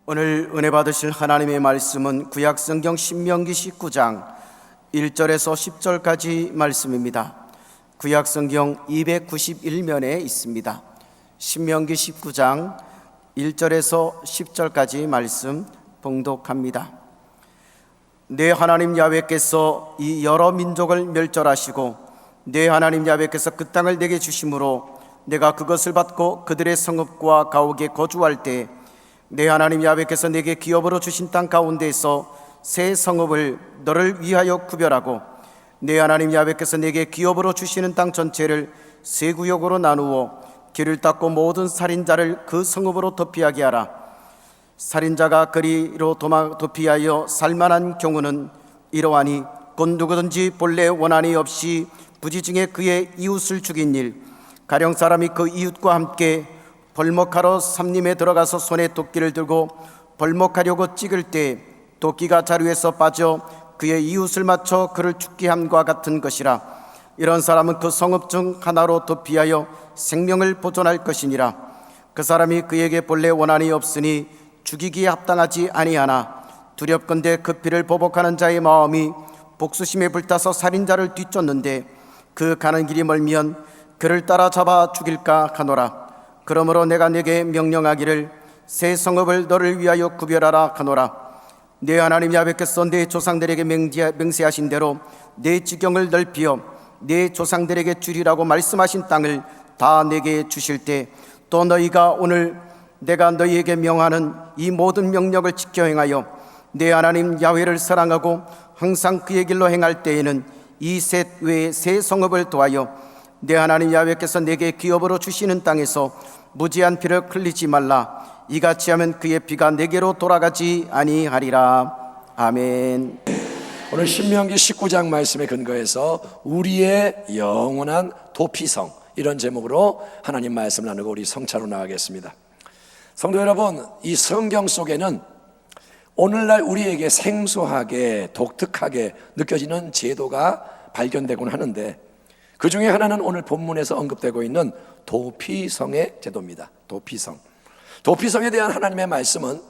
오늘 은혜 받으실 하나님의 말씀은 구약성경 신명기 19장 1절에서 10절까지 말씀입니다. 구약성경 291면에 있습니다. 신명기 19장 1절에서 10절까지 말씀 봉독합니다. 내 하나님 야훼께서 이 여러 민족을 멸절하시고 내 하나님 야훼께서 그 땅을 내게 주심으로 내가 그것을 받고 그들의 성읍과 가옥에 거주할 때 내 하나님 야훼께서 내게 기업으로 주신 땅 가운데에서 새 성읍을 너를 위하여 구별하고 내 하나님 야훼께서 내게 기업으로 주시는 땅 전체를 세 구역으로 나누어 길을 닦고 모든 살인자를 그 성읍으로 도피하게 하라. 살인자가 그리로 도피하여 살만한 경우는 이러하니 곧 누구든지 본래 원한이 없이 부지 중에 그의 이웃을 죽인 일, 가령 사람이 그 이웃과 함께 벌목하러 삼림에 들어가서 손에 도끼를 들고 벌목하려고 찍을 때 도끼가 자루에서 빠져 그의 이웃을 맞춰 그를 죽게 함과 같은 것이라. 이런 사람은 그 성읍 중 하나로 도피하여 생명을 보존할 것이니라. 그 사람이 그에게 본래 원한이 없으니 죽이기에 합당하지 아니하나 두렵건대 그 피를 보복하는 자의 마음이 복수심에 불타서 살인자를 뒤쫓는데 그 가는 길이 멀면 그를 따라잡아 죽일까 하노라. 그러므로 내가 네게 명령하기를 새 성읍을 너를 위하여 구별하라 하노라. 내 하나님 야훼께서 내 조상들에게 맹세하신 대로 내 지경을 넓히어 내 조상들에게 주리라고 말씀하신 땅을 다 내게 주실 때 또 너희가 오늘 내가 너희에게 명하는 이 모든 명령을 지켜 행하여 내 하나님 야훼를 사랑하고 항상 그의 길로 행할 때에는 이 셋 외에 새 성읍을 도하여 내 하나님 야훼께서 내게 기업으로 주시는 땅에서 무지한 피를 흘리지 말라. 이같이 하면 그의 피가 내게로 돌아가지 아니하리라. 아멘. 오늘 신명기 19장 말씀에 근거해서 우리의 영원한 도피성, 이런 제목으로 하나님 말씀 나누고 우리 성차로 나가겠습니다. 성도 여러분, 이 성경 속에는 오늘날 우리에게 생소하게 독특하게 느껴지는 제도가 발견되곤 하는데 그 중에 하나는 오늘 본문에서 언급되고 있는 도피성의 제도입니다. 도피성에 대한 하나님의 말씀은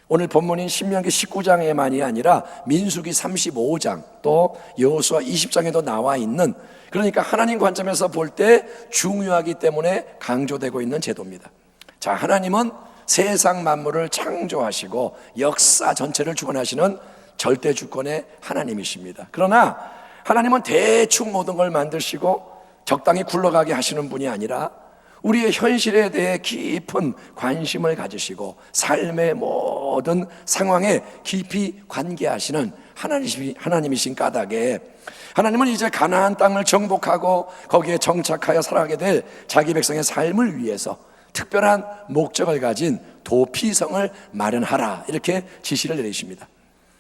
오늘 본문인 신명기 19장에만이 아니라 민수기 35장 또 여호수아 20장에도 나와 있는, 그러니까 하나님 관점에서 볼 때 중요하기 때문에 강조되고 있는 제도입니다. 자, 하나님은 세상 만물을 창조하시고 역사 전체를 주관하시는 절대 주권의 하나님이십니다. 그러나 하나님은 대충 모든 걸 만드시고 적당히 굴러가게 하시는 분이 아니라 우리의 현실에 대해 깊은 관심을 가지시고 삶의 모든 상황에 깊이 관계하시는 하나님이신 까닭에 하나님은 이제 가나안 땅을 정복하고 거기에 정착하여 살아가게 될 자기 백성의 삶을 위해서 특별한 목적을 가진 도피성을 마련하라, 이렇게 지시를 내리십니다.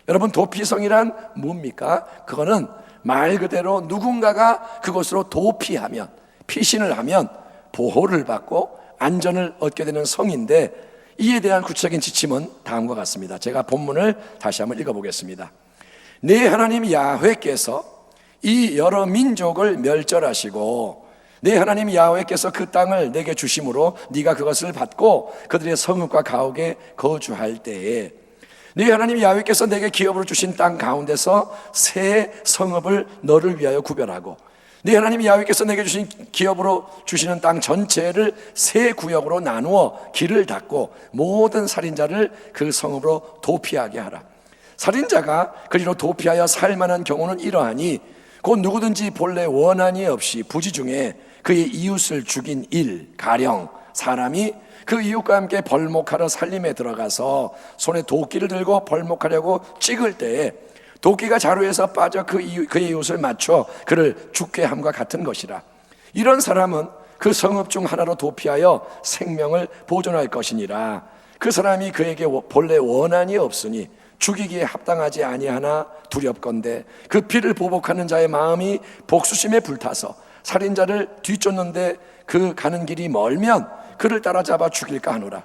여러분, 도피성이란 뭡니까? 그거는 말 그대로 누군가가 그곳으로 도피하면, 피신을 하면 보호를 받고 안전을 얻게 되는 성인데, 이에 대한 구체적인 지침은 다음과 같습니다. 제가 본문을 다시 한번 읽어보겠습니다. 내 하나님 야훼께서 이 여러 민족을 멸절하시고 내 하나님 야훼께서 그 땅을 내게 주심으로 네가 그것을 받고 그들의 성읍과 가옥에 거주할 때에 네 하나님 야훼께서 내게 기업으로 주신 땅 가운데서 새 성읍을 너를 위하여 구별하고 네 하나님 야훼께서 내게 주신 기업으로 주시는 땅 전체를 세 구역으로 나누어 길을 닫고 모든 살인자를 그 성읍으로 도피하게 하라. 살인자가 그리로 도피하여 살만한 경우는 이러하니 곧 누구든지 본래 원한이 없이 부지 중에 그의 이웃을 죽인 일, 가령 사람이 그 이웃과 함께 벌목하러 살림에 들어가서 손에 도끼를 들고 벌목하려고 찍을 때에 도끼가 자루에서 빠져 그의 이웃을 맞춰 그를 죽게 함과 같은 것이라. 이런 사람은 그 성읍 중 하나로 도피하여 생명을 보존할 것이니라. 그 사람이 그에게 본래 원한이 없으니 죽이기에 합당하지 아니하나 두렵건대 그 피를 보복하는 자의 마음이 복수심에 불타서 살인자를 뒤쫓는데 그 가는 길이 멀면 그를 따라잡아 죽일까 하노라.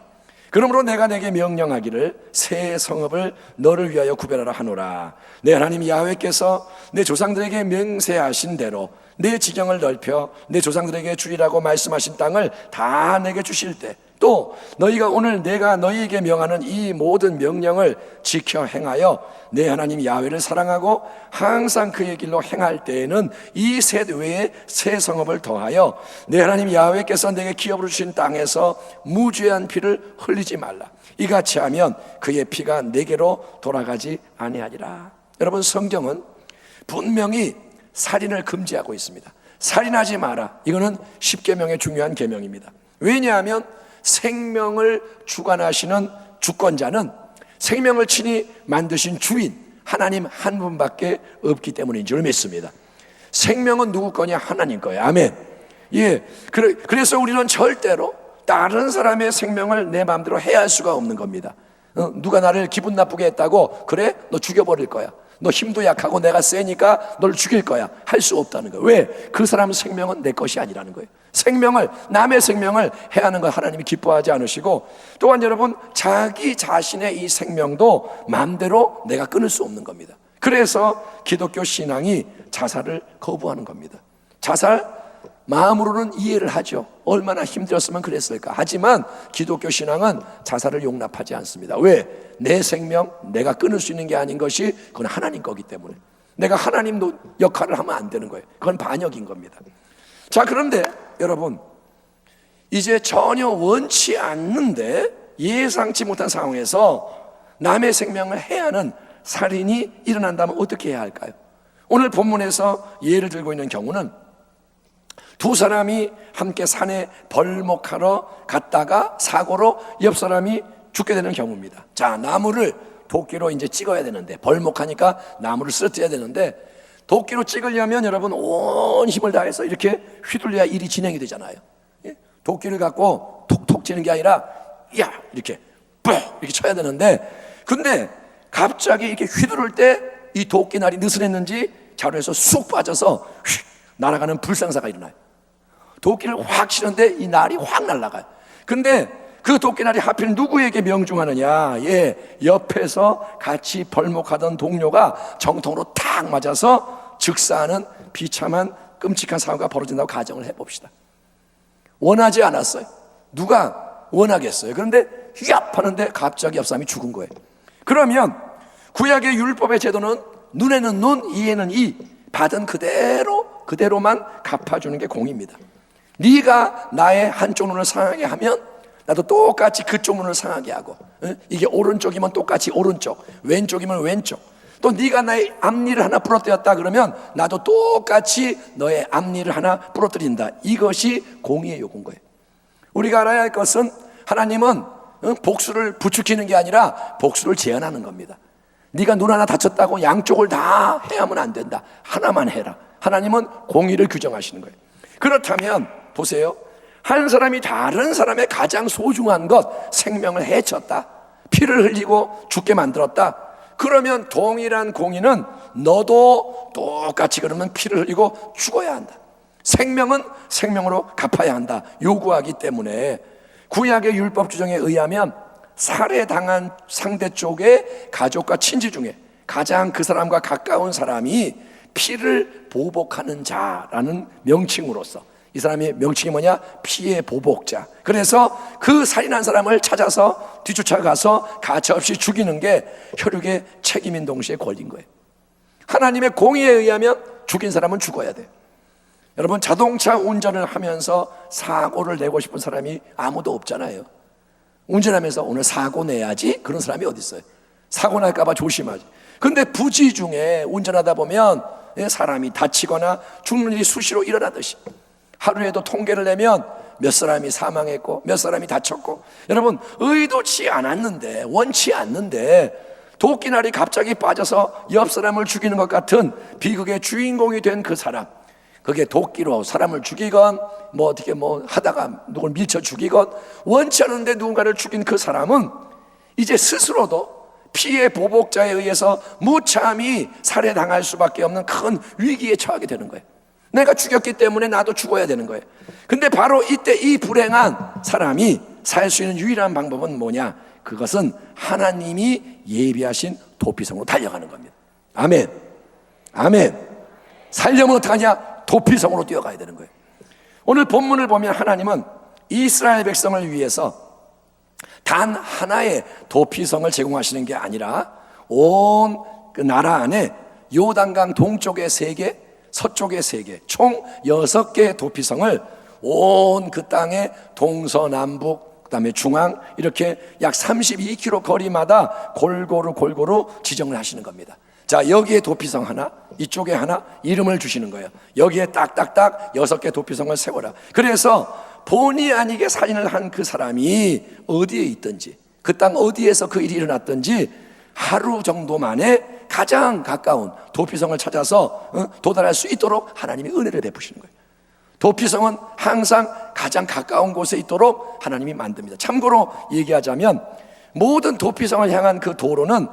그러므로 내가 내게 명령하기를 새 성읍을 너를 위하여 구별하라 하노라. 내 하나님 야훼께서 내 조상들에게 맹세하신 대로 내 지경을 넓혀 내 조상들에게 주리라고 말씀하신 땅을 다 내게 주실 때 또 너희가 오늘 내가 너희에게 명하는 이 모든 명령을 지켜 행하여 내 하나님 야훼를 사랑하고 항상 그의 길로 행할 때에는 이 셋 외에 새 성읍을 더하여 내 하나님 야훼께서 내게 기업으로 주신 땅에서 무죄한 피를 흘리지 말라. 이같이 하면 그의 피가 내게로 돌아가지 아니하리라. 여러분, 성경은 분명히 살인을 금지하고 있습니다. 살인하지 마라. 이거는 십계명의 중요한 계명입니다. 왜냐하면 생명을 주관하시는 주권자는 생명을 친히 만드신 주인 하나님 한 분밖에 없기 때문인 줄 믿습니다. 생명은 누구 거냐? 하나님 거예요. 아멘. 예. 그래서 우리는 절대로 다른 사람의 생명을 내 마음대로 해할 수가 없는 겁니다. 누가 나를 기분 나쁘게 했다고 그래? 너 죽여버릴 거야. 너 힘도 약하고 내가 세니까 널 죽일 거야. 할 수 없다는 거예요. 왜? 그 사람 생명은 내 것이 아니라는 거예요. 남의 생명을 해하는 걸 하나님이 기뻐하지 않으시고, 또한 여러분, 자기 자신의 이 생명도 마음대로 내가 끊을 수 없는 겁니다. 그래서 기독교 신앙이 자살을 거부하는 겁니다. 자살 마음으로는 이해를 하죠. 얼마나 힘들었으면 그랬을까. 하지만 기독교 신앙은 자살을 용납하지 않습니다. 왜? 내 생명 내가 끊을 수 있는 게 아닌 것이 그건 하나님 거기 때문에 내가 하나님 역할을 하면 안 되는 거예요. 그건 반역인 겁니다. 자, 그런데 여러분, 이제 전혀 원치 않는데 예상치 못한 상황에서 남의 생명을 해하는 살인이 일어난다면 어떻게 해야 할까요? 오늘 본문에서 예를 들고 있는 경우는 두 사람이 함께 산에 벌목하러 갔다가 사고로 옆 사람이 죽게 되는 경우입니다. 자, 나무를 도끼로 이제 찍어야 되는데, 벌목하니까 나무를 쓰러뜨려야 되는데, 도끼로 찍으려면 여러분 온 힘을 다해서 이렇게 휘둘려야 일이 진행이 되잖아요. 도끼를 갖고 톡톡 치는 게 아니라 야 이렇게 뻑 이렇게 쳐야 되는데, 근데 갑자기 이렇게 휘두를 때 이 도끼날이 느슨했는지 자루에서 쑥 빠져서 휙 날아가는 불상사가 일어나요. 도끼를 확 치는데 이 날이 확 날아가요. 근데 그 도끼날이 하필 누구에게 명중하느냐? 옆에서 같이 벌목하던 동료가 정통으로 탁 맞아서 즉사하는 비참한 끔찍한 사고가 벌어진다고 가정을 해봅시다. 원하지 않았어요. 누가 원하겠어요? 그런데 휘압 하는데 갑자기 옆 사람이 죽은 거예요. 그러면 구약의 율법의 제도는 눈에는 눈, 이에는 이, 받은 그대로만 갚아주는 게 공입니다. 네가 나의 한쪽 눈을 상하게 하면 나도 똑같이 그쪽 눈을 상하게 하고, 이게 오른쪽이면 똑같이 오른쪽, 왼쪽이면 왼쪽, 또 네가 나의 앞니를 하나 부러뜨렸다 그러면 나도 똑같이 너의 앞니를 하나 부러뜨린다. 이것이 공의의 요구인 거예요. 우리가 알아야 할 것은 하나님은 복수를 부추기는 게 아니라 복수를 제한하는 겁니다. 네가 눈 하나 다쳤다고 양쪽을 다 해야만 안 된다. 하나만 해라. 하나님은 공의를 규정하시는 거예요. 그렇다면 보세요. 한 사람이 다른 사람의 가장 소중한 것, 생명을 해쳤다, 피를 흘리고 죽게 만들었다. 그러면 동일한 공의는 너도 똑같이 그러면 피를 흘리고 죽어야 한다. 생명은 생명으로 갚아야 한다 요구하기 때문에 구약의 율법 규정에 의하면 살해당한 상대 쪽의 가족과 친지 중에 가장 그 사람과 가까운 사람이 피를 보복하는 자라는 명칭으로서, 이 사람의 명칭이 뭐냐? 피의 보복자. 그래서 그 살인한 사람을 찾아서 뒤쫓아가서 가차없이 죽이는 게 혈육의 책임인 동시에 권리인 거예요. 하나님의 공의에 의하면 죽인 사람은 죽어야 돼요. 여러분, 자동차 운전을 하면서 사고를 내고 싶은 사람이 아무도 없잖아요. 운전하면서 오늘 사고 내야지, 그런 사람이 어디 있어요? 사고 날까 봐 조심하지. 근데 부지 중에 운전하다 보면 사람이 다치거나 죽는 일이 수시로 일어나듯이 하루에도 통계를 내면 몇 사람이 사망했고 몇 사람이 다쳤고, 여러분, 의도치 않았는데, 원치 않는데 도끼날이 갑자기 빠져서 옆 사람을 죽이는 것 같은 비극의 주인공이 된 그 사람, 그게 도끼로 사람을 죽이건 어떻게 하다가 누굴 밀쳐 죽이건 원치 않은데 누군가를 죽인 그 사람은 이제 스스로도 피의 보복자에 의해서 무참히 살해당할 수밖에 없는 큰 위기에 처하게 되는 거예요. 내가 죽였기 때문에 나도 죽어야 되는 거예요. 근데 바로 이때 이 불행한 사람이 살 수 있는 유일한 방법은 뭐냐? 그것은 하나님이 예비하신 도피성으로 달려가는 겁니다. 아멘. 아멘. 살려면 어떡하냐? 도피성으로 뛰어가야 되는 거예요. 오늘 본문을 보면 하나님은 이스라엘 백성을 위해서 단 하나의 도피성을 제공하시는 게 아니라 온 그 나라 안에 요단강 동쪽에 3개, 서쪽에 3개, 총 6개의 도피성을 온 그 땅의 동서남북 그다음에 중앙 이렇게 약 32km 거리마다 골고루 지정을 하시는 겁니다. 자, 여기에 도피성 하나, 이쪽에 하나 이름을 주시는 거예요. 여기에 딱딱딱 6개 도피성을 세워라. 그래서 본의 아니게 살인을 한 그 사람이 어디에 있든지, 그 땅 어디에서 그 일이 일어났든지 하루 정도 만에 가장 가까운 도피성을 찾아서 도달할 수 있도록 하나님이 은혜를 베푸시는 거예요. 도피성은 항상 가장 가까운 곳에 있도록 하나님이 만듭니다. 참고로 얘기하자면 모든 도피성을 향한 그 도로는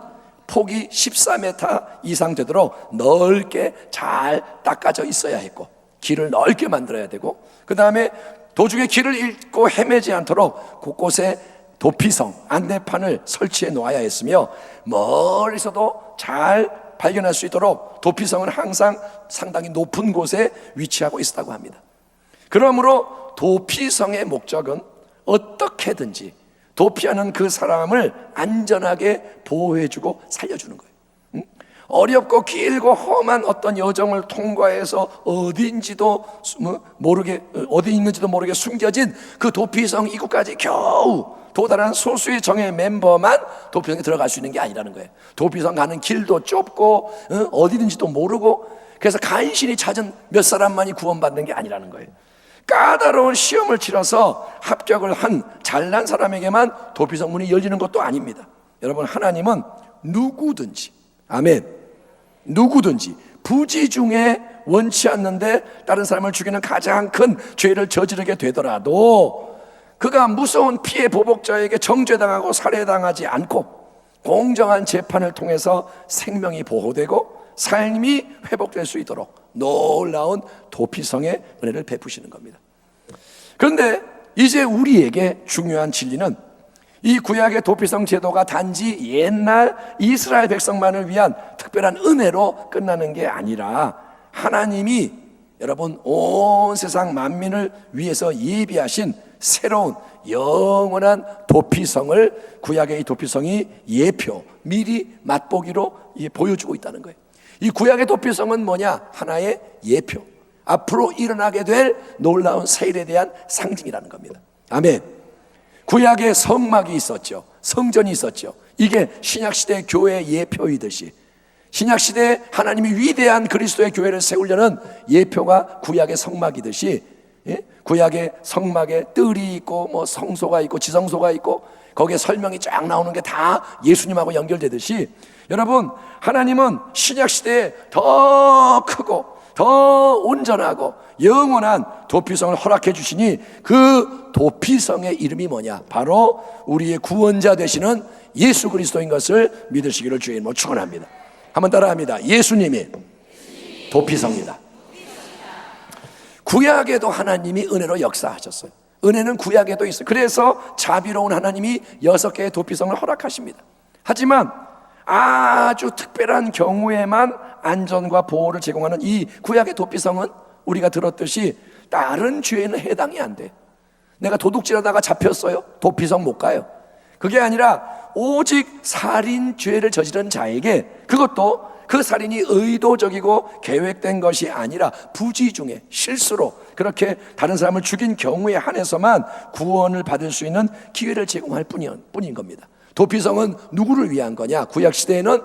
폭이 14m 이상 되도록 넓게 잘 닦아져 있어야 했고, 길을 넓게 만들어야 되고, 그 다음에 도중에 길을 잃고 헤매지 않도록 곳곳에 도피성, 안내판을 설치해 놓아야 했으며, 멀리서도 잘 발견할 수 있도록 도피성은 항상 상당히 높은 곳에 위치하고 있었다고 합니다. 그러므로 도피성의 목적은 어떻게든지 도피하는 그 사람을 안전하게 보호해주고 살려주는 거예요. 어렵고 길고 험한 어떤 여정을 통과해서 어디 있는지도 모르게 숨겨진 그 도피성 입구까지 겨우 도달한 소수의 정예 멤버만 도피성에 들어갈 수 있는 게 아니라는 거예요. 도피성 가는 길도 좁고 어디든지도 모르고, 그래서 간신히 찾은 몇 사람만이 구원받는 게 아니라는 거예요. 까다로운 시험을 치러서 합격을 한 잘난 사람에게만 도피성 문이 열리는 것도 아닙니다. 여러분, 하나님은 누구든지, 아멘, 누구든지 부지 중에 원치 않는데 다른 사람을 죽이는 가장 큰 죄를 저지르게 되더라도 그가 무서운 피해 보복자에게 정죄당하고 살해당하지 않고 공정한 재판을 통해서 생명이 보호되고 삶이 회복될 수 있도록 놀라운 도피성의 은혜를 베푸시는 겁니다. 그런데 이제 우리에게 중요한 진리는 이 구약의 도피성 제도가 단지 옛날 이스라엘 백성만을 위한 특별한 은혜로 끝나는 게 아니라 하나님이 여러분 온 세상 만민을 위해서 예비하신 새로운 영원한 도피성을 구약의 이 도피성이 예표, 미리 맛보기로 보여주고 있다는 거예요. 이 구약의 도피성은 뭐냐? 하나의 예표, 앞으로 일어나게 될 놀라운 새 일에 대한 상징이라는 겁니다. 아멘. 구약에 성막이 있었죠. 성전이 있었죠. 이게 신약시대 교회의 예표이듯이 신약시대에 하나님이 위대한 그리스도의 교회를 세우려는 예표가 구약의 성막이듯이, 구약의 성막에 뜰이 있고 뭐 성소가 있고 지성소가 있고 거기에 설명이 쫙 나오는 게 다 예수님하고 연결되듯이, 여러분 하나님은 신약시대에 더 크고 더 온전하고 영원한 도피성을 허락해 주시니 그 도피성의 이름이 뭐냐? 바로 우리의 구원자 되시는 예수 그리스도인 것을 믿으시기를 주의 이름으로 축원합니다. 한번 따라합니다. 예수님이 도피성이다. 구약에도 하나님이 은혜로 역사하셨어요. 은혜는 구약에도 있어요. 그래서 자비로운 하나님이 6개의 도피성을 허락하십니다. 하지만 아주 특별한 경우에만 안전과 보호를 제공하는 이 구약의 도피성은 우리가 들었듯이 다른 죄에는 해당이 안 돼. 내가 도둑질하다가 잡혔어요? 도피성 못 가요. 그게 아니라 오직 살인 죄를 저지른 자에게, 그것도 그 살인이 의도적이고 계획된 것이 아니라 부지 중에 실수로 그렇게 다른 사람을 죽인 경우에 한해서만 구원을 받을 수 있는 기회를 제공할 뿐인 겁니다. 도피성은 누구를 위한 거냐? 구약시대에는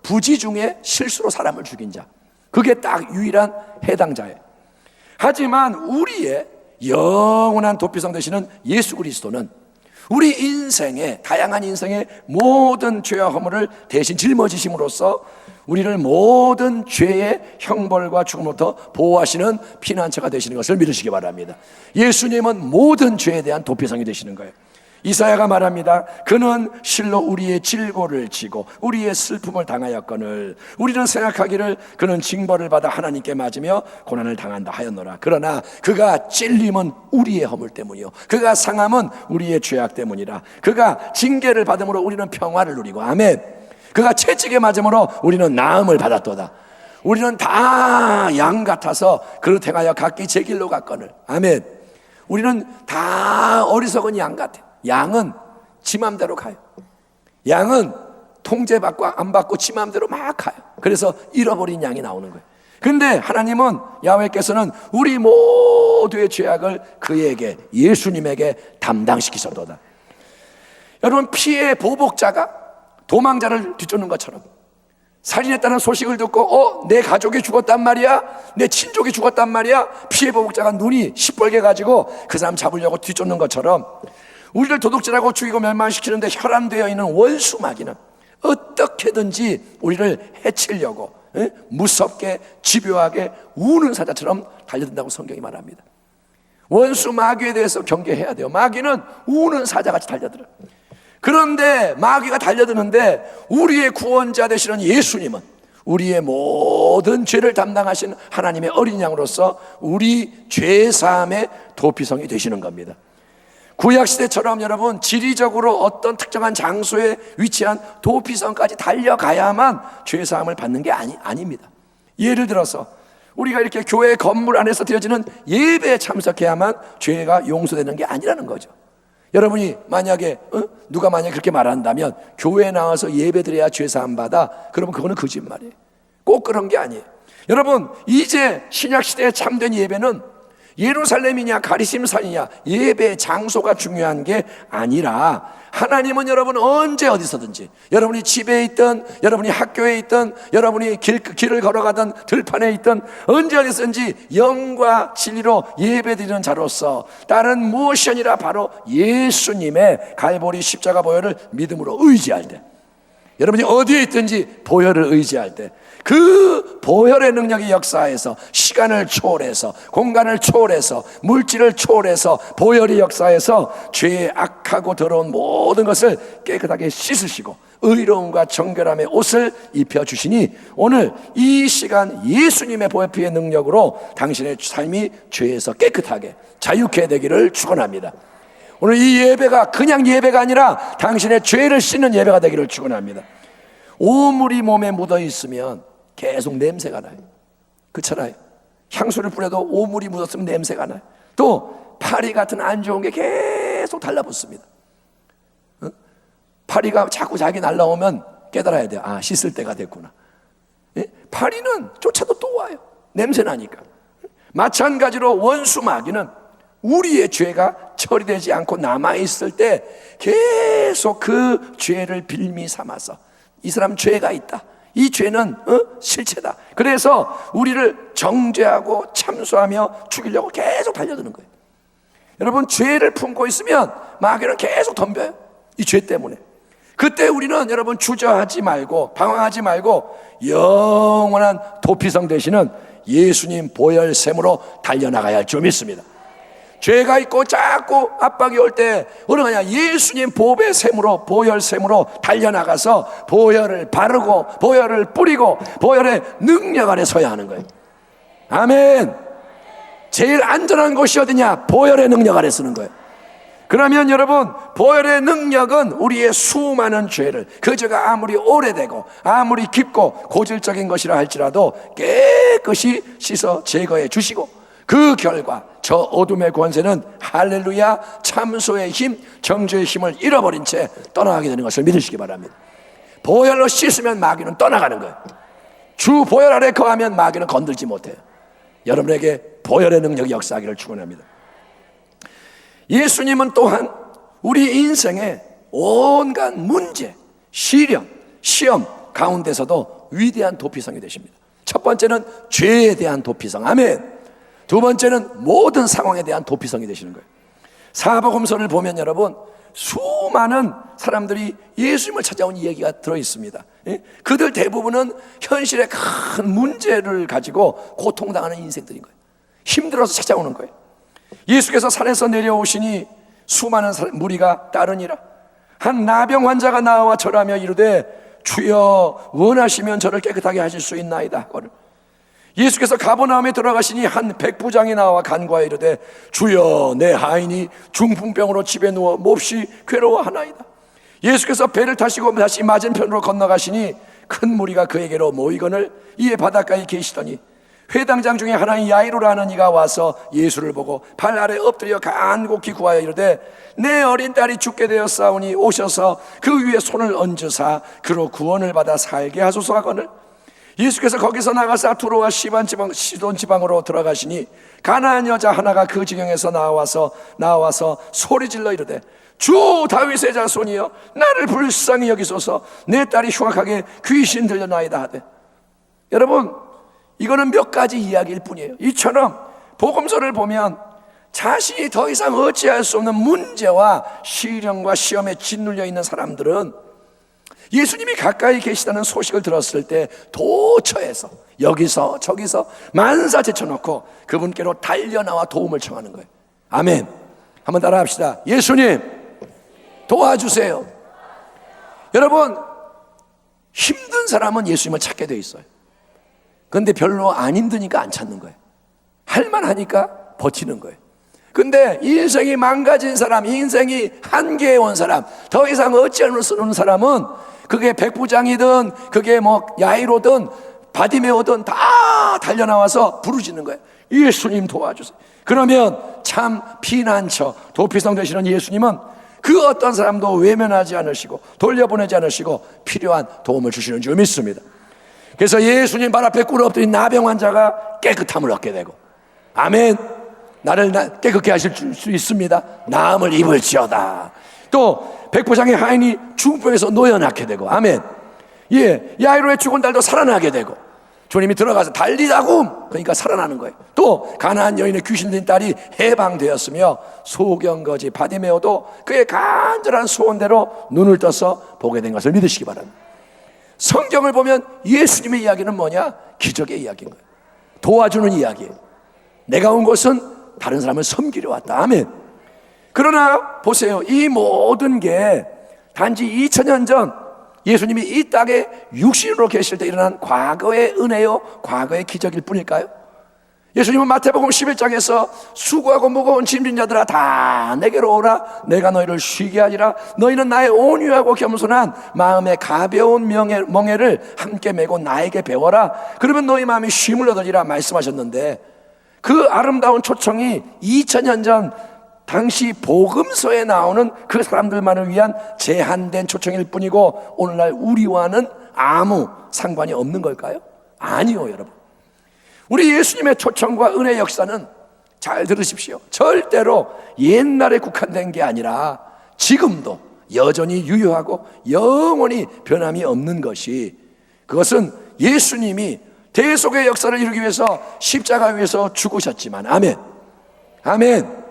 부지 중에 실수로 사람을 죽인 자, 그게 딱 유일한 해당자예요. 하지만 우리의 영원한 도피성 되시는 예수 그리스도는 우리 인생의 다양한 인생의 모든 죄와 허물을 대신 짊어지심으로써 우리를 모든 죄의 형벌과 죽음부터 보호하시는 피난처가 되시는 것을 믿으시기 바랍니다. 예수님은 모든 죄에 대한 도피성이 되시는 거예요. 이사야가 말합니다. 그는 실로 우리의 질고를 지고 우리의 슬픔을 당하였거늘 우리는 생각하기를 그는 징벌을 받아 하나님께 맞으며 고난을 당한다 하였노라. 그러나 그가 찔림은 우리의 허물 때문이요 그가 상함은 우리의 죄악 때문이라. 그가 징계를 받음으로 우리는 평화를 누리고, 아멘. 그가 채찍에 맞음으로 우리는 나음을 받았도다. 우리는 다 양 같아서 그릇 행하여 각기 제 길로 갔거늘, 아멘. 우리는 다 어리석은 양 같아. 양은 지 맘대로 가요. 양은 통제받고 안 받고 지 맘대로 막 가요. 그래서 잃어버린 양이 나오는 거예요. 근데 하나님은, 야훼께서는 우리 모두의 죄악을 그에게, 예수님에게 담당시키셨도다. 여러분, 피해 보복자가 도망자를 뒤쫓는 것처럼 살인했다는 소식을 듣고 내 가족이 죽었단 말이야, 내 친족이 죽었단 말이야, 피해 보복자가 눈이 시뻘게 가지고 그 사람 잡으려고 뒤쫓는 것처럼 우리를 도둑질하고 죽이고 멸망시키는데 혈안되어 있는 원수 마귀는 어떻게든지 우리를 해치려고 무섭게 집요하게 우는 사자처럼 달려든다고 성경이 말합니다. 원수 마귀에 대해서 경계해야 돼요. 마귀는 우는 사자같이 달려들어요. 그런데 마귀가 달려드는데 우리의 구원자 되시는 예수님은 우리의 모든 죄를 담당하신 하나님의 어린 양으로서 우리 죄사함의 도피성이 되시는 겁니다. 구약시대처럼 여러분, 지리적으로 어떤 특정한 장소에 위치한 도피성까지 달려가야만 죄사함을 받는 게 아닙니다. 예를 들어서 우리가 이렇게 교회 건물 안에서 드려지는 예배에 참석해야만 죄가 용서되는 게 아니라는 거죠. 여러분이 만약에 누가 만약에 그렇게 말한다면 교회에 나와서 예배 드려야 죄사함 받아, 그러면 그거는 거짓말이에요. 꼭 그런 게 아니에요. 여러분, 이제 신약시대의 참된 예배는 예루살렘이냐 가리심산이냐 예배 장소가 중요한 게 아니라, 하나님은 여러분 언제 어디서든지, 여러분이 집에 있든 여러분이 학교에 있든 여러분이 길을 걸어가든 들판에 있든 언제 어디서든지 영과 진리로 예배드리는 자로서 다른 무엇이 아니라 바로 예수님의 갈보리 십자가 보혈을 믿음으로 의지할 때, 여러분이 어디에 있든지 보혈을 의지할 때, 그 보혈의 능력이 역사해서 시간을 초월해서 공간을 초월해서 물질을 초월해서 보혈이 역사해서 죄의 악하고 더러운 모든 것을 깨끗하게 씻으시고 의로움과 정결함의 옷을 입혀주시니, 오늘 이 시간 예수님의 보혈피의 능력으로 당신의 삶이 죄에서 깨끗하게 자유케 되기를 축원합니다. 오늘 이 예배가 그냥 예배가 아니라 당신의 죄를 씻는 예배가 되기를 축원합니다. 오물이 몸에 묻어 있으면 계속 냄새가 나요. 그렇잖아요. 향수를 뿌려도 오물이 묻었으면 냄새가 나요. 또 파리 같은 안 좋은 게 계속 달라붙습니다. 파리가 자꾸 자기 날라오면 깨달아야 돼요. 아, 씻을 때가 됐구나. 파리는 쫓아도 또 와요. 냄새 나니까. 마찬가지로 원수 마귀는 우리의 죄가 처리되지 않고 남아있을 때 계속 그 죄를 빌미 삼아서 이 사람 죄가 있다, 이 죄는 실체다, 그래서 우리를 정죄하고 참수하며 죽이려고 계속 달려드는 거예요. 여러분, 죄를 품고 있으면 마귀는 계속 덤벼요. 이 죄 때문에. 그때 우리는 여러분 주저하지 말고 방황하지 말고 영원한 도피성 되시는 예수님 보혈샘으로 달려나가야 할 줄 믿습니다. 죄가 있고 자꾸 압박이 올 때 어느 거냐, 예수님 보배 샘으로, 보혈 샘으로 달려나가서 보혈을 바르고 보혈을 뿌리고 보혈의 능력 아래 서야 하는 거예요. 아멘. 제일 안전한 곳이 어디냐? 보혈의 능력 아래 쓰는 거예요. 그러면 여러분, 보혈의 능력은 우리의 수많은 죄를, 그 죄가 아무리 오래되고 아무리 깊고 고질적인 것이라 할지라도 깨끗이 씻어 제거해 주시고, 그 결과 저 어둠의 권세는 할렐루야 참소의 힘, 정죄의 힘을 잃어버린 채 떠나가게 되는 것을 믿으시기 바랍니다. 보혈로 씻으면 마귀는 떠나가는 거예요. 주 보혈 아래 거하면 마귀는 건들지 못해요. 여러분에게 보혈의 능력이 역사하기를 축원합니다. 예수님은 또한 우리 인생의 온갖 문제, 시련, 시험 가운데서도 위대한 도피성이 되십니다. 첫 번째는 죄에 대한 도피성, 아멘. 두 번째는 모든 상황에 대한 도피성이 되시는 거예요. 사복음서를 보면 여러분, 수많은 사람들이 예수님을 찾아온 이야기가 들어있습니다. 그들 대부분은 현실의 큰 문제를 가지고 고통당하는 인생들인 거예요. 힘들어서 찾아오는 거예요. 예수께서 산에서 내려오시니 수많은 무리가 따르니라. 한 나병 환자가 나와 절하며 이르되 주여 원하시면 저를 깨끗하게 하실 수 있나이다. 예수께서 가버나움에 들어가시니 한 백부장이 나와 간구하여 이르되 주여 내 하인이 중풍병으로 집에 누워 몹시 괴로워하나이다. 예수께서 배를 타시고 다시 맞은편으로 건너가시니 큰 무리가 그에게로 모이거늘 이에 바닷가에 계시더니 회당장 중에 하나인 야이로라는 이가 와서 예수를 보고 발 아래 엎드려 간곡히 구하여 이르되 내 어린 딸이 죽게 되었사오니 오셔서 그 위에 손을 얹으사 그로 구원을 받아 살게 하소서 하거늘 예수께서 거기서 나가사 두로와 시돈 지방으로 들어가시니 가나안 여자 하나가 그 지경에서 나와서 소리질러 이르되 주 다윗의 자손이여 나를 불쌍히 여기소서 내 딸이 흉악하게 귀신 들려나이다 하되. 여러분, 이거는 몇 가지 이야기일 뿐이에요. 이처럼 복음서를 보면 자신이 더 이상 어찌할 수 없는 문제와 시련과 시험에 짓눌려 있는 사람들은 예수님이 가까이 계시다는 소식을 들었을 때 도처에서 여기서 저기서 만사 제쳐놓고 그분께로 달려나와 도움을 청하는 거예요. 아멘. 한번 따라 합시다. 예수님 도와주세요. 여러분, 힘든 사람은 예수님을 찾게 돼 있어요. 그런데 별로 안 힘드니까 안 찾는 거예요. 할만하니까 버티는 거예요. 근데 인생이 망가진 사람, 인생이 한계에 온 사람, 더 이상 어찌할 수 없는 사람은 그게 백부장이든 그게 뭐 야이로든 바디메오든 다 달려나와서 부르짖는 거예요. 예수님 도와주세요. 그러면 참 피난처 도피성 되시는 예수님은 그 어떤 사람도 외면하지 않으시고 돌려보내지 않으시고 필요한 도움을 주시는 줄 믿습니다. 그래서 예수님 발 앞에 꿇어 엎드린 나병 환자가 깨끗함을 얻게 되고, 아멘. 나를 깨끗게 하실 수 있습니다. 나음을 입을지어다. 또 백부장의 하인이 중풍에서 놓여나게 되고, 아멘. 예, 야이로의 죽은 딸도 살아나게 되고, 주님이 들어가서 달리다고 그러니까 살아나는 거예요. 또 가나안 여인의 귀신 들린 딸이 해방되었으며 소경거지 바디메오도 그의 간절한 소원대로 눈을 떠서 보게 된 것을 믿으시기 바랍니다. 성경을 보면 예수님의 이야기는 뭐냐? 기적의 이야기인 거예요. 도와주는 이야기예요. 내가 온 곳은 다른 사람을 섬기려 왔다. 아멘. 그러나 보세요, 이 모든 게 단지 2000년 전 예수님이 이 땅에 육신으로 계실 때 일어난 과거의 은혜요, 과거의 기적일 뿐일까요? 예수님은 마태복음 11장에서 수고하고 무거운 짐진 자들아 다 내게로 오라, 내가 너희를 쉬게 하리라. 너희는 나의 온유하고 겸손한 마음의 가벼운 멍에를 함께 메고 나에게 배워라. 그러면 너희 마음이 쉼을 얻으리라 말씀하셨는데, 그 아름다운 초청이 2000년 전 당시 복음서에 나오는 그 사람들만을 위한 제한된 초청일 뿐이고 오늘날 우리와는 아무 상관이 없는 걸까요? 아니요, 여러분. 우리 예수님의 초청과 은혜 역사는 잘 들으십시오. 절대로 옛날에 국한된 게 아니라 지금도 여전히 유효하고 영원히 변함이 없는 것이, 그것은 예수님이 대속의 역사를 이루기 위해서 십자가 위에서 죽으셨지만, 아멘, 아멘.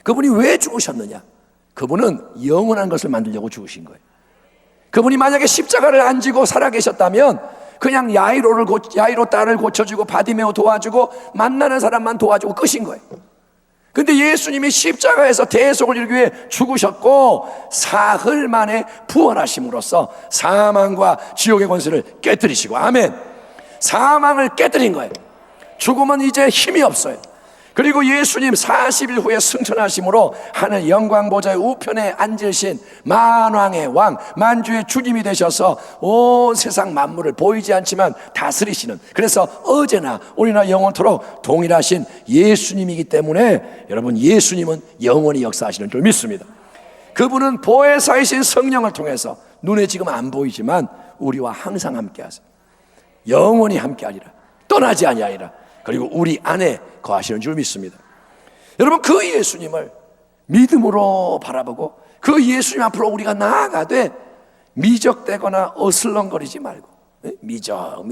그분이 왜 죽으셨느냐? 그분은 영원한 것을 만들려고 죽으신 거예요. 그분이 만약에 십자가를 안 지고 살아계셨다면 그냥 야이로 딸을 고쳐주고 바디메오 도와주고 만나는 사람만 도와주고 끝인 거예요. 근데 예수님이 십자가에서 대속을 이루기 위해 죽으셨고 사흘 만에 부활하심으로써 사망과 지옥의 권세를 깨뜨리시고, 아멘. 사망을 깨뜨린 거예요. 죽음은 이제 힘이 없어요. 그리고 예수님 40일 후에 승천하심으로 하늘 영광 보좌의 우편에 앉으신 만왕의 왕, 만주의 주님이 되셔서 온 세상 만물을 보이지 않지만 다스리시는, 그래서 어제나 오늘나 영원토록 동일하신 예수님이기 때문에 여러분, 예수님은 영원히 역사하시는 줄 믿습니다. 그분은 보혜사이신 성령을 통해서 눈에 지금 안 보이지만 우리와 항상 함께 하세요. 영원히 함께 하리라. 떠나지 아니하리라. 그리고 우리 안에 거하시는 줄 믿습니다. 여러분, 그 예수님을 믿음으로 바라보고 그 예수님 앞으로 우리가 나아가되 미적대거나 어슬렁거리지 말고, 미적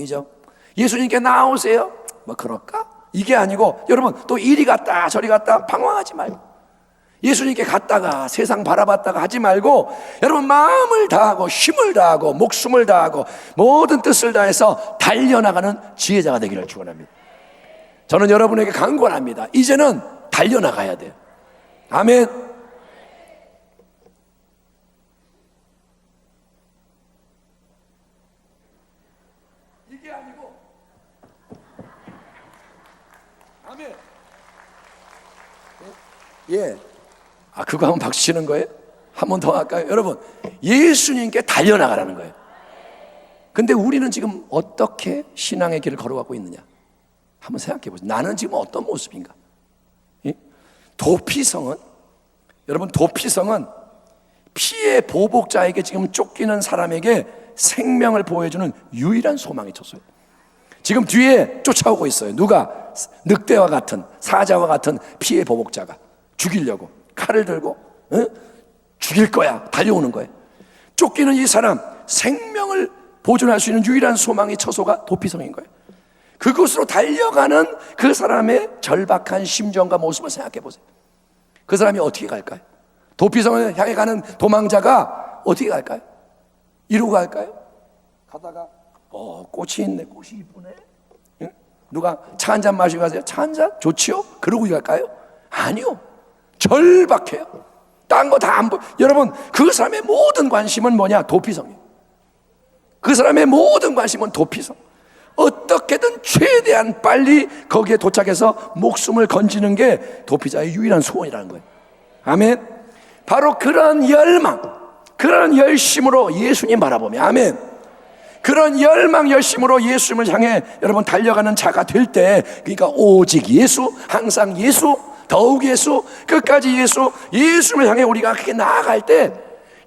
예수님께 나오세요, 뭐 그럴까? 이게 아니고, 여러분, 또 이리 갔다 저리 갔다 방황하지 말고, 예수님께 갔다가 세상 바라봤다가 하지 말고, 여러분, 마음을 다하고 힘을 다하고 목숨을 다하고 모든 뜻을 다해서 달려나가는 지혜자가 되기를 축원합니다. 저는 여러분에게 강권합니다. 이제는 달려나가야 돼요. 아멘. 이게 아니고, 아멘. 예. 그거 한번 박수 치는 거예요? 한 번 더 할까요? 여러분, 예수님께 달려나가라는 거예요. 근데 우리는 지금 어떻게 신앙의 길을 걸어가고 있느냐? 한번 생각해 보세요. 나는 지금 어떤 모습인가? 도피성은, 여러분, 도피성은 피해 보복자에게 지금 쫓기는 사람에게 생명을 보호해주는 유일한 소망이 쳤어요. 지금 뒤에 쫓아오고 있어요. 누가? 늑대와 같은, 사자와 같은 피해 보복자가 죽이려고 칼을 들고 죽일 거야 달려오는 거예요. 쫓기는 이 사람, 생명을 보존할 수 있는 유일한 소망의 처소가 도피성인 거예요. 그곳으로 달려가는 그 사람의 절박한 심정과 모습을 생각해 보세요. 그 사람이 어떻게 갈까요? 도피성을 향해 가는 도망자가 어떻게 갈까요? 이러고 갈까요? 가다가 꽃이 있네, 꽃이 이쁘네. 응? 누가 차 한 잔 마시고 가세요? 차 한 잔? 좋지요? 그러고 갈까요? 아니요. 절박해요. 딴 거 다 안 보여. 여러분, 그 사람의 모든 관심은 뭐냐? 도피성이에요. 그 사람의 모든 관심은 도피성. 어떻게든 최대한 빨리 거기에 도착해서 목숨을 건지는 게 도피자의 유일한 소원이라는 거예요. 아멘. 바로 그런 열망, 그런 열심으로 예수님 바라보며, 아멘, 그런 열망 열심으로 예수님을 향해 여러분 달려가는 자가 될 때, 그러니까 오직 예수, 항상 예수, 더욱 예수, 끝까지 예수, 예수님을 향해 우리가 그렇게 나아갈 때,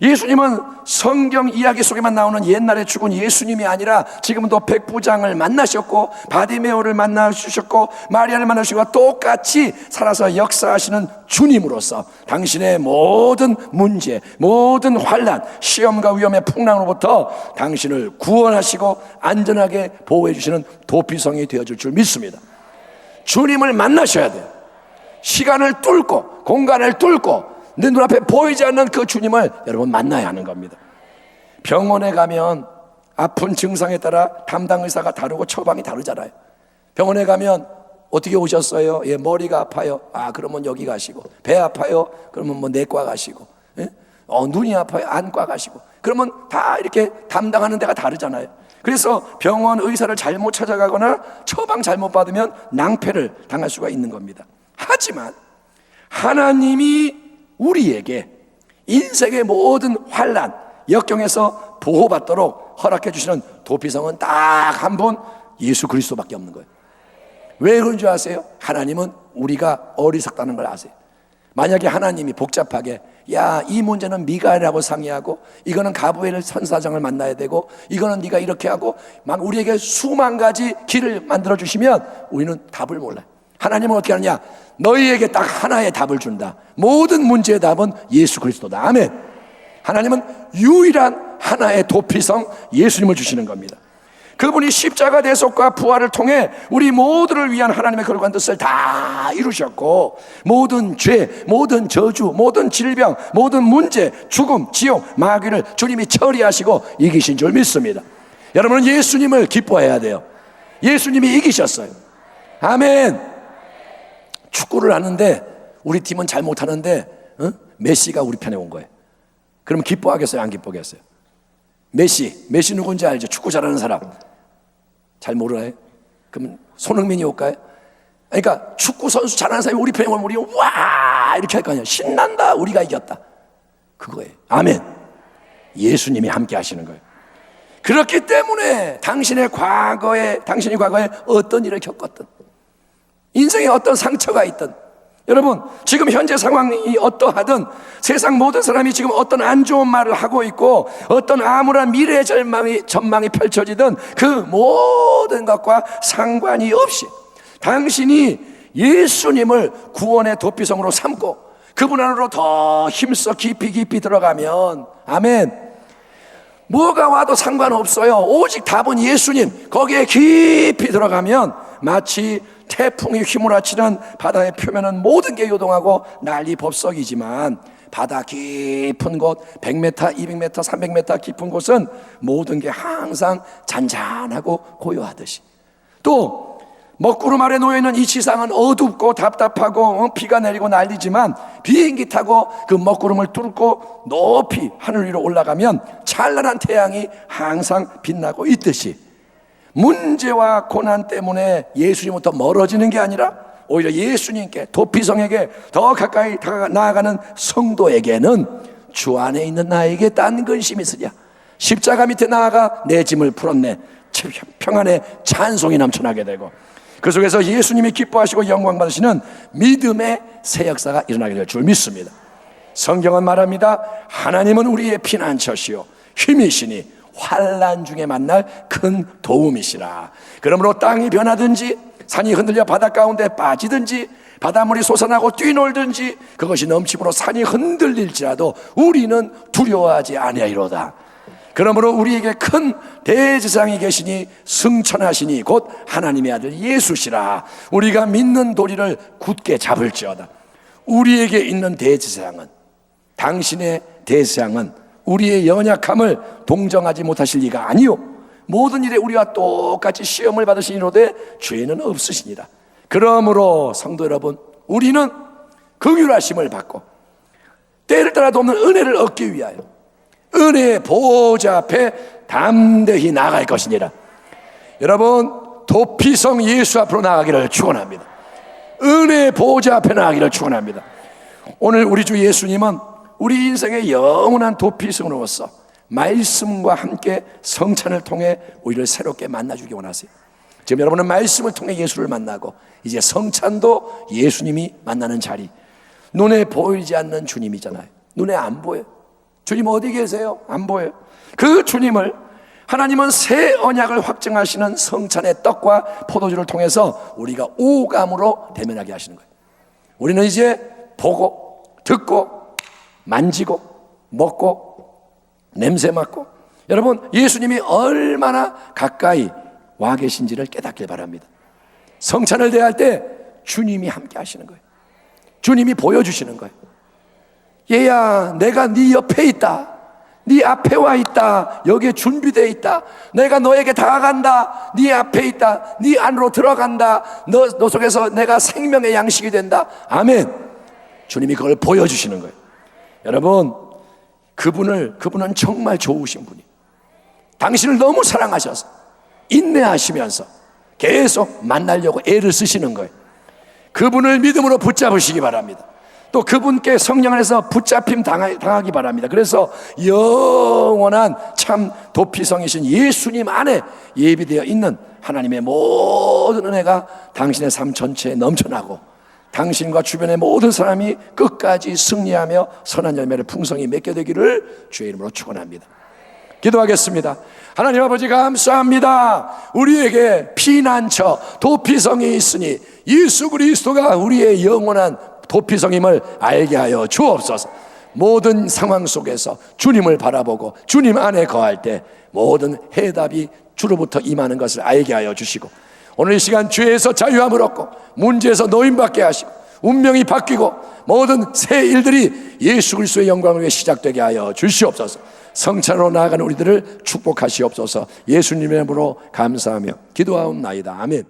예수님은 성경 이야기 속에만 나오는 옛날에 죽은 예수님이 아니라 지금도 백부장을 만나셨고 바디메오를 만나주셨고 마리아를 만나주시고 똑같이 살아서 역사하시는 주님으로서 당신의 모든 문제, 모든 환난, 시험과 위험의 풍랑으로부터 당신을 구원하시고 안전하게 보호해 주시는 도피성이 되어줄 줄 믿습니다. 주님을 만나셔야 돼요. 시간을 뚫고 공간을 뚫고 내 눈앞에 보이지 않는 그 주님을 여러분 만나야 하는 겁니다. 병원에 가면 아픈 증상에 따라 담당 의사가 다르고 처방이 다르잖아요. 병원에 가면 어떻게 오셨어요? 예, 머리가 아파요. 아, 그러면 여기 가시고. 배 아파요? 그러면 뭐 내과 가시고. 예? 눈이 아파요? 안과 가시고. 그러면 다 이렇게 담당하는 데가 다르잖아요. 그래서 병원 의사를 잘못 찾아가거나 처방 잘못 받으면 낭패를 당할 수가 있는 겁니다. 하지만 하나님이 우리에게 인생의 모든 환난, 역경에서 보호받도록 허락해 주시는 도피성은 딱 한 분, 예수 그리스도밖에 없는 거예요. 왜 그런 줄 아세요? 하나님은 우리가 어리석다는 걸 아세요. 만약에 하나님이 복잡하게, 야, 이 문제는 미가엘하고 상의하고, 이거는 가브리엘 선사장을 만나야 되고, 이거는 네가 이렇게 하고, 막 우리에게 수만 가지 길을 만들어 주시면 우리는 답을 몰라요. 하나님은 어떻게 하느냐? 너희에게 딱 하나의 답을 준다. 모든 문제의 답은 예수 그리스도다. 아멘. 하나님은 유일한 하나의 도피성 예수님을 주시는 겁니다. 그분이 십자가 대속과 부활을 통해 우리 모두를 위한 하나님의 거룩한 뜻을 다 이루셨고, 모든 죄, 모든 저주, 모든 질병, 모든 문제, 죽음, 지옥, 마귀를 주님이 처리하시고 이기신 줄 믿습니다. 여러분은 예수님을 기뻐해야 돼요. 예수님이 이기셨어요. 아멘. 축구를 하는데 우리 팀은 잘 못하는데 메시가 우리 편에 온 거예요. 그럼 기뻐하겠어요? 안 기뻐하겠어요? 메시 누군지 알죠? 축구 잘하는 사람. 잘 모르나요? 그러면 손흥민이 올까요? 그러니까 축구 선수 잘하는 사람이 우리 편에 오면 우리 와 이렇게 할 거 아니에요. 신난다, 우리가 이겼다, 그거예요. 아멘. 예수님이 함께 하시는 거예요. 그렇기 때문에 당신이 과거에 어떤 일을 겪었든, 인생에 어떤 상처가 있든, 여러분 지금 현재 상황이 어떠하든, 세상 모든 사람이 지금 어떤 안 좋은 말을 하고 있고 어떤 암울한 미래의 전망이 펼쳐지든 그 모든 것과 상관이 없이 당신이 예수님을 구원의 도피성으로 삼고 그분 안으로 더 힘써 깊이 들어가면, 아멘, 뭐가 와도 상관없어요. 오직 답은 예수님. 거기에 깊이 들어가면 마치 태풍이 휘몰아치는 바다의 표면은 모든 게 요동하고 난리 법석이지만 바다 깊은 곳 100m, 200m, 300m 깊은 곳은 모든 게 항상 잔잔하고 고요하듯이, 또 먹구름 아래 놓여있는 이 지상은 어둡고 답답하고 비가 내리고 난리지만 비행기 타고 그 먹구름을 뚫고 높이 하늘 위로 올라가면 찬란한 태양이 항상 빛나고 있듯이, 문제와 고난 때문에 예수님부터 멀어지는 게 아니라 오히려 예수님께, 도피성에게 더 가까이 나아가는 성도에게는 주 안에 있는 나에게 딴 근심이 있으랴, 십자가 밑에 나아가 내 짐을 풀었네, 평안의 찬송이 넘쳐나게 되고, 그 속에서 예수님이 기뻐하시고 영광 받으시는 믿음의 새 역사가 일어나게 될 줄 믿습니다. 성경은 말합니다. 하나님은 우리의 피난처시요 힘이시니 환난 중에 만날 큰 도움이시라. 그러므로 땅이 변하든지 산이 흔들려 바다 가운데 빠지든지 바닷물이 솟아나고 뛰놀든지 그것이 넘침으로 산이 흔들릴지라도 우리는 두려워하지 아니하리로다. 그러므로 우리에게 큰 대제사장이 계시니 승천하시니 곧 하나님의 아들 예수시라. 우리가 믿는 도리를 굳게 잡을지어다. 우리에게 있는 대제사장은, 당신의 대제사장은 우리의 연약함을 동정하지 못하실 리가 아니요 모든 일에 우리와 똑같이 시험을 받으시니로되 죄는 없으시니라. 그러므로 성도 여러분, 우리는 긍휼하심을 받고 때를 따라 돕는 은혜를 얻기 위하여 은혜의 보좌 앞에 담대히 나아갈 것이니라. 여러분, 도피성 예수 앞으로 나가기를 축원합니다. 은혜의 보좌 앞에 나가기를 축원합니다. 오늘 우리 주 예수님은 우리 인생의 영원한 도피성으로서 말씀과 함께 성찬을 통해 우리를 새롭게 만나주기 원하세요. 지금 여러분은 말씀을 통해 예수를 만나고 이제 성찬도 예수님이 만나는 자리. 눈에 보이지 않는 주님이잖아요. 눈에 안 보여요. 주님 어디 계세요? 안 보여요. 그 주님을 하나님은 새 언약을 확증하시는 성찬의 떡과 포도주를 통해서 우리가 오감으로 대면하게 하시는 거예요. 우리는 이제 보고 듣고 만지고 먹고 냄새 맡고, 여러분 예수님이 얼마나 가까이 와 계신지를 깨닫길 바랍니다. 성찬을 대할 때 주님이 함께 하시는 거예요. 주님이 보여주시는 거예요. 얘야, 내가 네 옆에 있다. 네 앞에 와 있다. 여기에 준비되어 있다. 내가 너에게 다가간다. 네 앞에 있다. 네 안으로 들어간다. 너 속에서 내가 생명의 양식이 된다. 아멘. 주님이 그걸 보여주시는 거예요. 여러분, 그분은 정말 좋으신 분이, 당신을 너무 사랑하셔서 인내하시면서 계속 만나려고 애를 쓰시는 거예요. 그분을 믿음으로 붙잡으시기 바랍니다. 또 그분께 성령 안에서 붙잡힘 당하기 바랍니다. 그래서 영원한 참 도피성이신 예수님 안에 예비되어 있는 하나님의 모든 은혜가 당신의 삶 전체에 넘쳐나고 당신과 주변의 모든 사람이 끝까지 승리하며 선한 열매를 풍성히 맺게 되기를 주의 이름으로 축원합니다. 기도하겠습니다. 하나님 아버지 감사합니다. 우리에게 피난처 도피성이 있으니 예수 그리스도가 우리의 영원한 도피성임을 알게 하여 주옵소서. 모든 상황 속에서 주님을 바라보고 주님 안에 거할 때 모든 해답이 주로부터 임하는 것을 알게 하여 주시고, 오늘 이 시간 죄에서 자유함을 얻고 문제에서 노임받게 하시고 운명이 바뀌고 모든 새 일들이 예수 그리스도의 영광을 위해 시작되게 하여 주시옵소서. 성찬으로 나아가는 우리들을 축복하시옵소서. 예수님의 이름으로 감사하며 기도하옵나이다. 아멘.